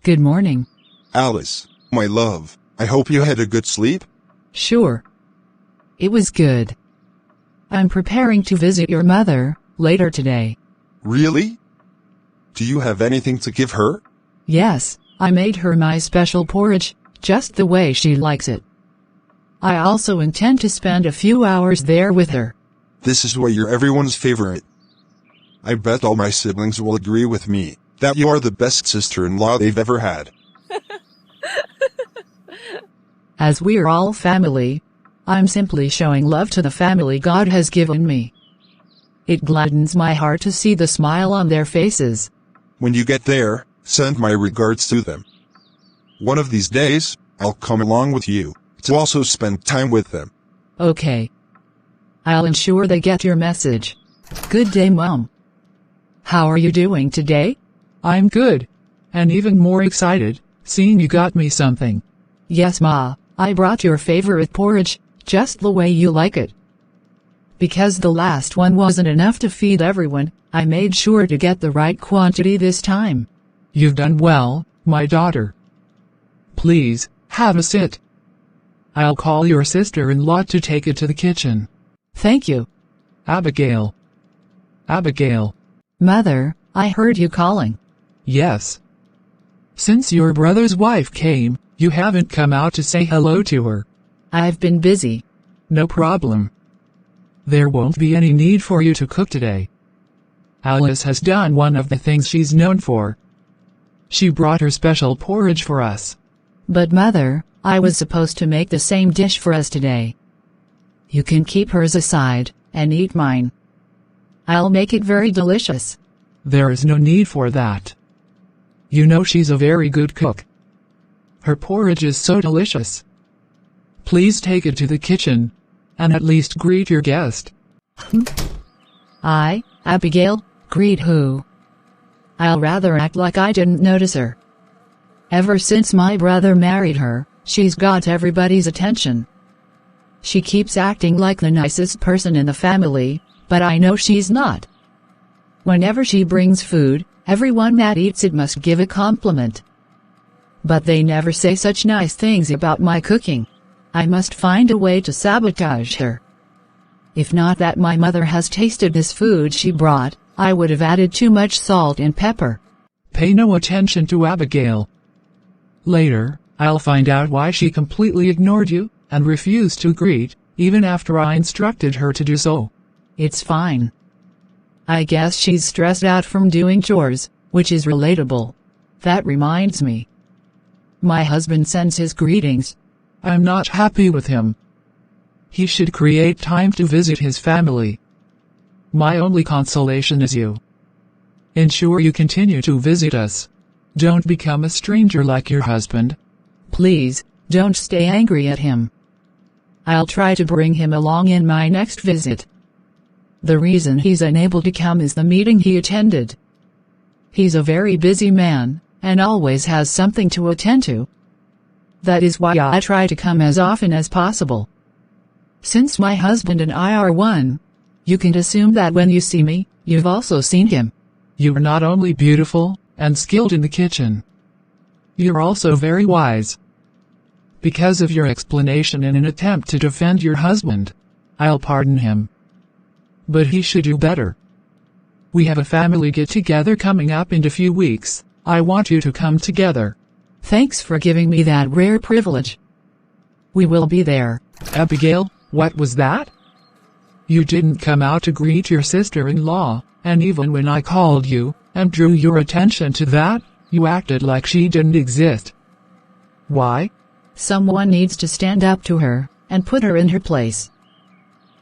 Good morning. Alice, my love, I hope you had a good sleep? Sure. It was good. I'm preparing to visit your mother later today. Really? Do you have anything to give her? Yes, I made her my special porridge, just the way she likes it. I also intend to spend a few hours there with her. This is why you're everyone's favorite. I bet all my siblings will agree with me that you are the best sister-in-law they've ever had. As we're all family, I'm simply showing love to the family God has given me. It gladdens my heart to see the smile on their faces. When you get there, send my regards to them. One of these days, I'll come along with you to also spend time with them. Okay. I'll ensure they get your message. Good day, Mom. How are you doing today? I'm good. And even more excited, seeing you got me something. Yes, Ma, I brought your favorite porridge, just the way you like it. Because the last one wasn't enough to feed everyone, I made sure to get the right quantity this time. You've done well, my daughter. Please, have a sit. I'll call your sister-in-law to take it to the kitchen. Thank you. Abigail. Abigail. Mother, I heard you calling. Yes. Since your brother's wife came, you haven't come out to say hello to her. I've been busy. No problem. There won't be any need for you to cook today. Alice has done one of the things she's known for. She brought her special porridge for us. But Mother, I was supposed to make the same dish for us today. You can keep hers aside, and eat mine. I'll make it very delicious. There is no need for that. You know she's a very good cook. Her porridge is so delicious. Please take it to the kitchen, and at least greet your guest. I, Abigail, greet who? I'll rather act like I didn't notice her. Ever since my brother married her, she's got everybody's attention. She keeps acting like the nicest person in the family, but I know she's not. Whenever she brings food, everyone that eats it must give a compliment. But they never say such nice things about my cooking. I must find a way to sabotage her. If not that my mother has tasted this food she brought, I would have added too much salt and pepper. Pay no attention to Abigail. Later, I'll find out why she completely ignored you and refused to greet, even after I instructed her to do so. It's fine. I guess she's stressed out from doing chores, which is relatable. That reminds me. My husband sends his greetings. I'm not happy with him. He should create time to visit his family. My only consolation is you. Ensure you continue to visit us. Don't become a stranger like your husband. Please, don't stay angry at him. I'll try to bring him along in my next visit. The reason he's unable to come is the meeting he attended. He's a very busy man, and always has something to attend to. That is why I try to come as often as possible. Since my husband and I are one, you can assume that when you see me, you've also seen him. You are not only beautiful and skilled in the kitchen. You're also very wise. Because of your explanation in an attempt to defend your husband, I'll pardon him. But he should do better. We have a family get-together coming up in a few weeks. I want you to come together. Thanks for giving me that rare privilege. We will be there. Abigail, what was that? You didn't come out to greet your sister-in-law, and even when I called you and drew your attention to that, you acted like she didn't exist. Why? Someone needs to stand up to her and put her in her place.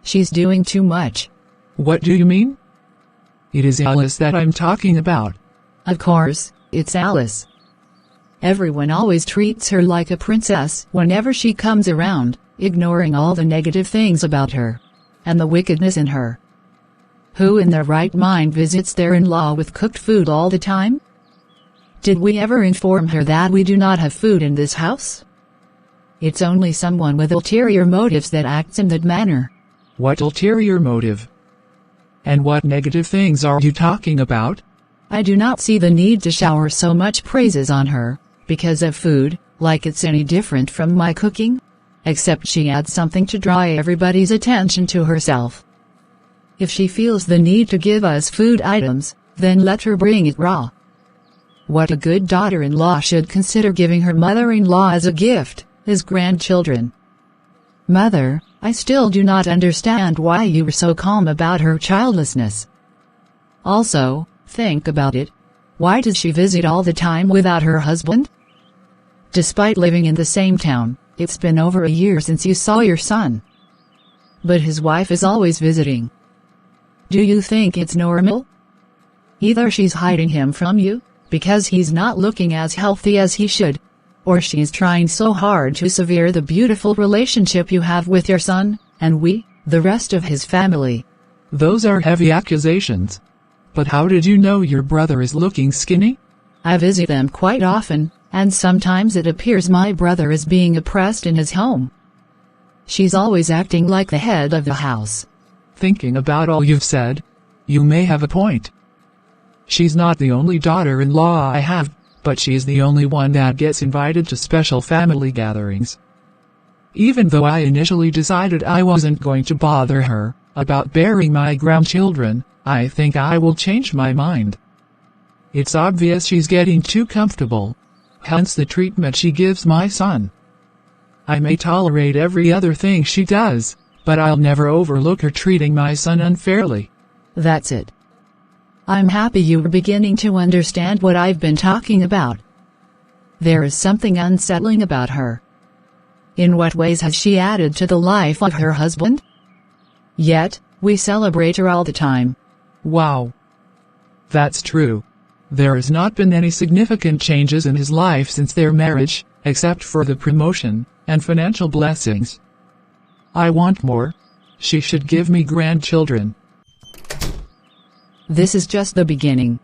She's doing too much. What do you mean? It is Alice that I'm talking about. Of course, it's Alice. Everyone always treats her like a princess whenever she comes around, ignoring all the negative things about her and the wickedness in her. Who in their right mind visits their in-law with cooked food all the time? Did we ever inform her that we do not have food in this house? It's only someone with ulterior motives that acts in that manner. What ulterior motive? And what negative things are you talking about? I do not see the need to shower so much praises on her, Because of food, like it's any different from my cooking? Except she adds something to draw everybody's attention to herself. If she feels the need to give us food items, then let her bring it raw. What a good daughter-in-law should consider giving her mother-in-law as a gift, is grandchildren. Mother, I still do not understand why you were so calm about her childlessness. Also, think about it. Why does she visit all the time without her husband? Despite living in the same town, it's been over a year since you saw your son. But his wife is always visiting. Do you think it's normal? Either she's hiding him from you, because he's not looking as healthy as he should, or she's trying so hard to sever the beautiful relationship you have with your son, and the rest of his family. Those are heavy accusations. But how did you know your brother is looking skinny? I visit them quite often, and sometimes it appears my brother is being oppressed in his home. She's always acting like the head of the house. Thinking about all you've said, you may have a point. She's not the only daughter-in-law I have, but she's the only one that gets invited to special family gatherings. Even though I initially decided I wasn't going to bother her about bearing my grandchildren, I think I will change my mind. It's obvious she's getting too comfortable, hence the treatment she gives my son. I may tolerate every other thing she does, but I'll never overlook her treating my son unfairly. That's it. I'm happy you are beginning to understand what I've been talking about. There is something unsettling about her. In what ways has she added to the life of her husband? Yet, we celebrate her all the time. Wow. That's true. There has not been any significant changes in his life since their marriage, except for the promotion and financial blessings. I want more. She should give me grandchildren. This is just the beginning.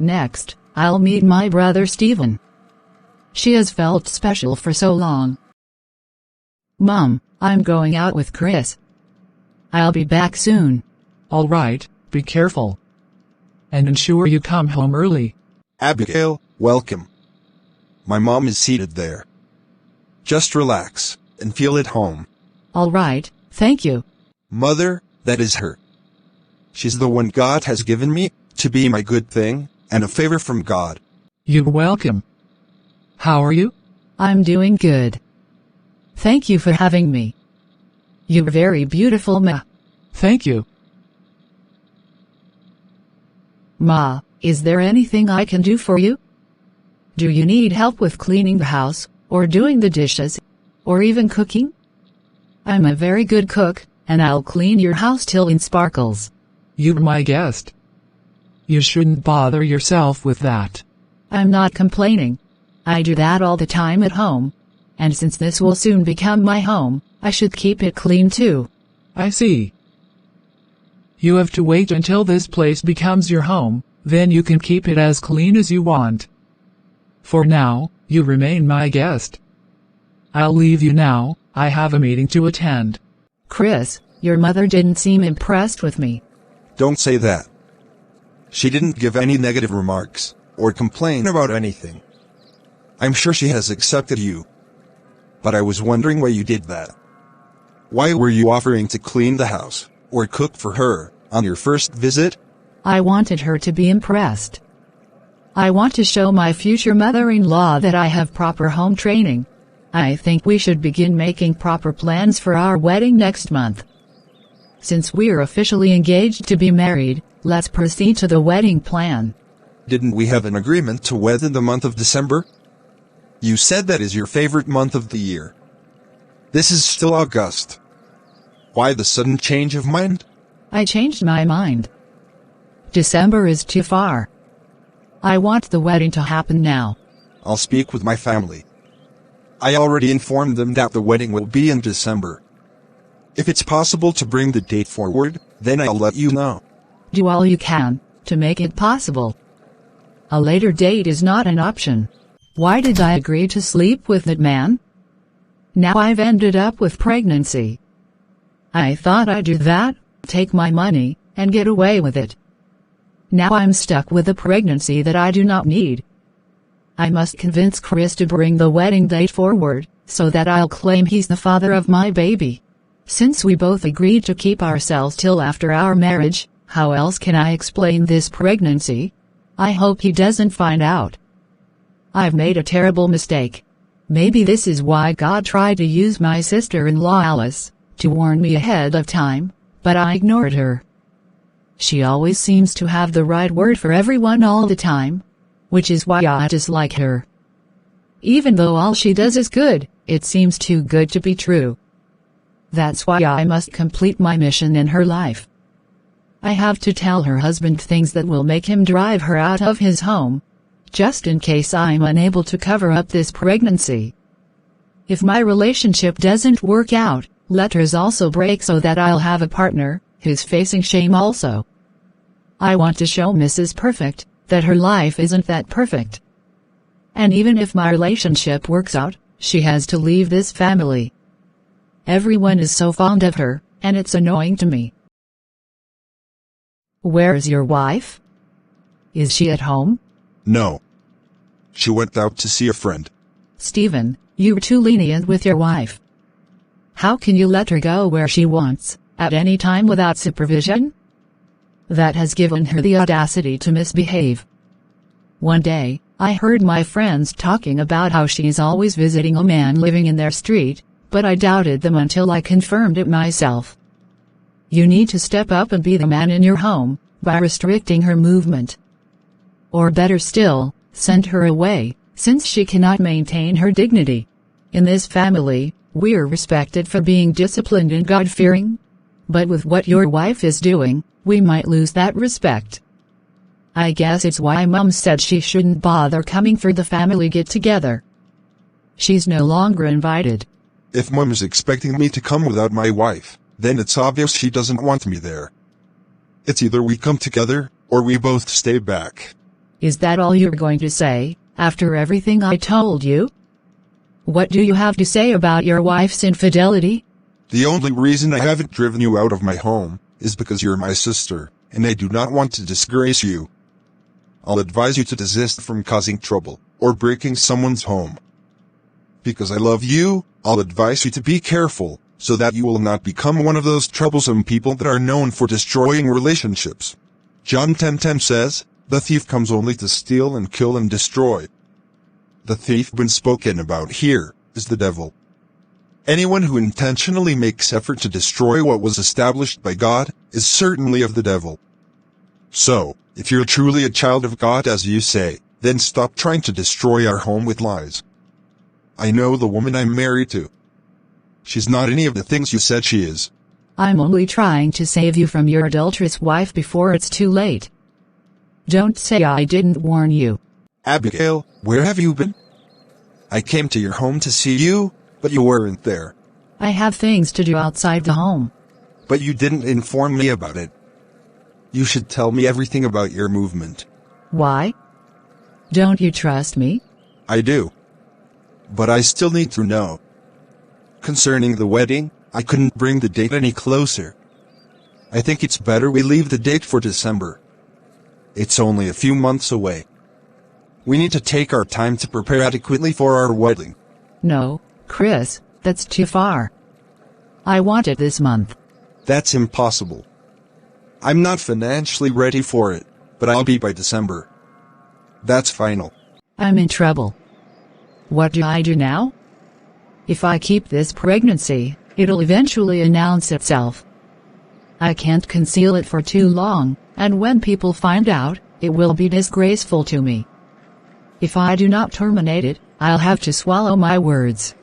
Next, I'll meet my brother Stephen. She has felt special for so long. Mom, I'm going out with Chris. I'll be back soon. All right, be careful. And ensure you come home early. Abigail, welcome. My mom is seated there. Just relax and feel at home. All right, thank you. Mother, that is her. She's the one God has given me to be my good thing and a favor from God. You're welcome. How are you? I'm doing good. Thank you for having me. You're very beautiful, Ma. Thank you. Ma, is there anything I can do for you? Do you need help with cleaning the house, or doing the dishes, or even cooking? I'm a very good cook, and I'll clean your house till it sparkles. You're my guest. You shouldn't bother yourself with that. I'm not complaining. I do that all the time at home. And since this will soon become my home, I should keep it clean too. I see. You have to wait until this place becomes your home, then you can keep it as clean as you want. For now, you remain my guest. I'll leave you now, I have a meeting to attend. Chris, your mother didn't seem impressed with me. Don't say that. She didn't give any negative remarks or complain about anything. I'm sure she has accepted you. But I was wondering why you did that. Why were you offering to clean the house or cook for her on your first visit? I wanted her to be impressed. I want to show my future mother-in-law that I have proper home training. I think we should begin making proper plans for our wedding next month. Since we're officially engaged to be married, let's proceed to the wedding plan. Didn't we have an agreement to wed in the month of December? You said that is your favorite month of the year. This is still August. Why the sudden change of mind? I changed my mind. December is too far. I want the wedding to happen now. I'll speak with my family. I already informed them that the wedding will be in December. If it's possible to bring the date forward, then I'll let you know. Do all you can to make it possible. A later date is not an option. Why did I agree to sleep with that man? Now I've ended up with pregnancy. I thought I'd do that, take my money, and get away with it. Now I'm stuck with a pregnancy that I do not need. I must convince Chris to bring the wedding date forward, so that I'll claim he's the father of my baby. Since we both agreed to keep ourselves till after our marriage, how else can I explain this pregnancy? I hope he doesn't find out. I've made a terrible mistake. Maybe this is why God tried to use my sister-in-law Alice to warn me ahead of time, but I ignored her. She always seems to have the right word for everyone all the time, which is why I dislike her. Even though all she does is good, it seems too good to be true. That's why I must complete my mission in her life. I have to tell her husband things that will make him drive her out of his home, just in case I'm unable to cover up this pregnancy. If my relationship doesn't work out, let hers also break so that I'll have a partner who's facing shame also. I want to show Mrs. Perfect that her life isn't that perfect. And even if my relationship works out, she has to leave this family. Everyone is so fond of her, and it's annoying to me. Where's your wife? Is she at home? No. She went out to see a friend. Stephen, you're too lenient with your wife. How can you let her go where she wants, at any time without supervision? That has given her the audacity to misbehave. One day, I heard my friends talking about how she's always visiting a man living in their street, but I doubted them until I confirmed it myself. You need to step up and be the man in your home, by restricting her movement. Or better still, send her away, since she cannot maintain her dignity. In this family, we're respected for being disciplined and God-fearing. But with what your wife is doing, we might lose that respect. I guess it's why Mom said she shouldn't bother coming for the family get-together. She's no longer invited. If Mom is expecting me to come without my wife, then it's obvious she doesn't want me there. It's either we come together, or we both stay back. Is that all you're going to say, after everything I told you? What do you have to say about your wife's infidelity? The only reason I haven't driven you out of my home is because you're my sister, and I do not want to disgrace you. I'll advise you to desist from causing trouble, or breaking someone's home. Because I love you, I'll advise you to be careful, so that you will not become one of those troublesome people that are known for destroying relationships. John 10:10 says, "The thief comes only to steal and kill and destroy." The thief been spoken about here is the devil. Anyone who intentionally makes effort to destroy what was established by God is certainly of the devil. So, if you're truly a child of God as you say, then stop trying to destroy our home with lies. I know the woman I'm married to. She's not any of the things you said she is. I'm only trying to save you from your adulterous wife before it's too late. Don't say I didn't warn you. Abigail, where have you been? I came to your home to see you, but you weren't there. I have things to do outside the home. But you didn't inform me about it. You should tell me everything about your movement. Why? Don't you trust me? I do. But I still need to know. Concerning the wedding, I couldn't bring the date any closer. I think it's better we leave the date for December. It's only a few months away. We need to take our time to prepare adequately for our wedding. No, Chris, that's too far. I want it this month. That's impossible. I'm not financially ready for it, but I'll be by December. That's final. I'm in trouble. What do I do now? If I keep this pregnancy, it'll eventually announce itself. I can't conceal it for too long, and when people find out, it will be disgraceful to me. If I do not terminate it, I'll have to swallow my words.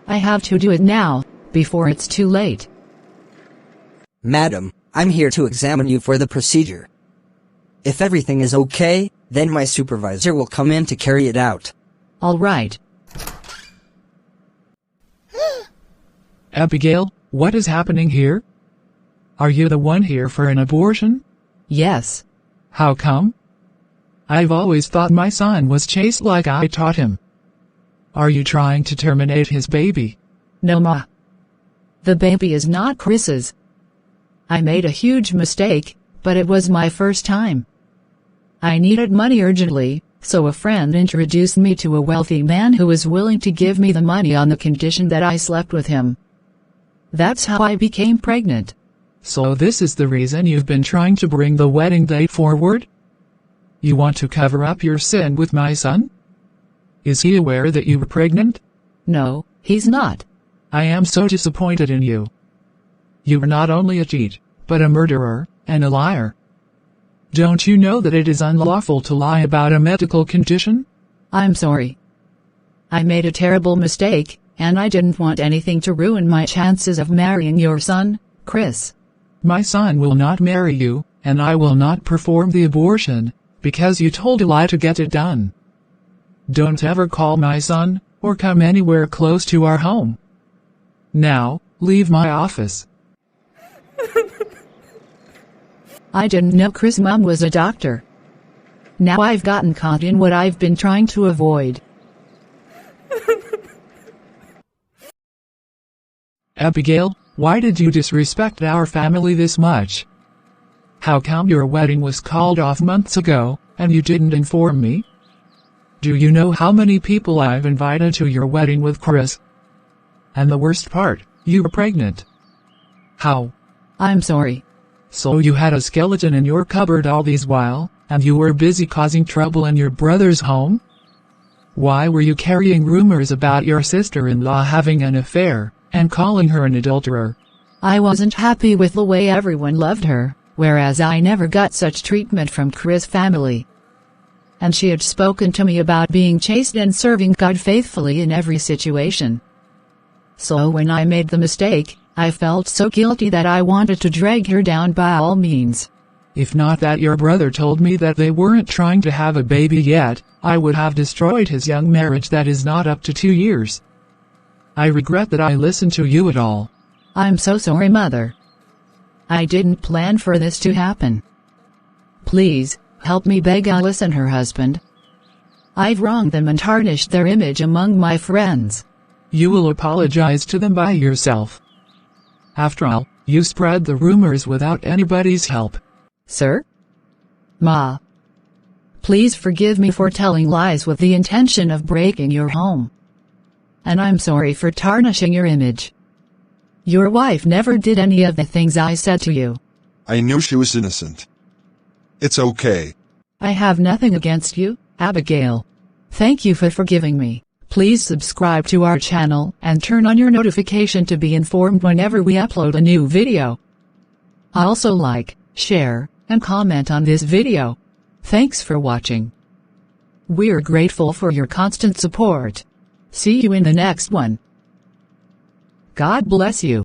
I have to do it now, before it's too late. Madam, I'm here to examine you for the procedure. If everything is okay, then my supervisor will come in to carry it out. All right. Abigail, what is happening here? Are you the one here for an abortion? Yes. How come? I've always thought my son was chaste like I taught him. Are you trying to terminate his baby? No, Ma. The baby is not Chris's. I made a huge mistake, but it was my first time. I needed money urgently, So a friend introduced me to a wealthy man who was willing to give me the money on the condition that I slept with him. That's how I became pregnant. So this is the reason you've been trying to bring the wedding date forward? You want to cover up your sin with my son? Is he aware that you were pregnant? No, he's not. I am so disappointed in you. You are not only a cheat, but a murderer, and a liar. Don't you know that it is unlawful to lie about a medical condition? I'm sorry. I made a terrible mistake, and I didn't want anything to ruin my chances of marrying your son, Chris. My son will not marry you, and I will not perform the abortion, because you told a lie to get it done. Don't ever call my son, or come anywhere close to our home. Now, leave my office. I didn't know Chris' mom was a doctor. Now I've gotten caught in what I've been trying to avoid. Abigail, why did you disrespect our family this much? How come your wedding was called off months ago, and you didn't inform me? Do you know how many people I've invited to your wedding with Chris? And the worst part, you were pregnant. How? I'm sorry. So you had a skeleton in your cupboard all this while, and you were busy causing trouble in your brother's home? Why were you carrying rumors about your sister-in-law having an affair, and calling her an adulterer? I wasn't happy with the way everyone loved her, whereas I never got such treatment from Chris' family. And she had spoken to me about being chaste and serving God faithfully in every situation. So when I made the mistake, I felt so guilty that I wanted to drag her down by all means. If not that your brother told me that they weren't trying to have a baby yet, I would have destroyed his young marriage that is not up to 2 years. I regret that I listened to you at all. I'm so sorry, Mother. I didn't plan for this to happen. Please, help me beg Alice and her husband. I've wronged them and tarnished their image among my friends. You will apologize to them by yourself. After all, you spread the rumors without anybody's help. Sir? Ma. Please forgive me for telling lies with the intention of breaking your home. And I'm sorry for tarnishing your image. Your wife never did any of the things I said to you. I knew she was innocent. It's okay. I have nothing against you, Abigail. Thank you for forgiving me. Please subscribe to our channel and turn on your notification to be informed whenever we upload a new video. Also like, share, and comment on this video. Thanks for watching. We're grateful for your constant support. See you in the next one. God bless you.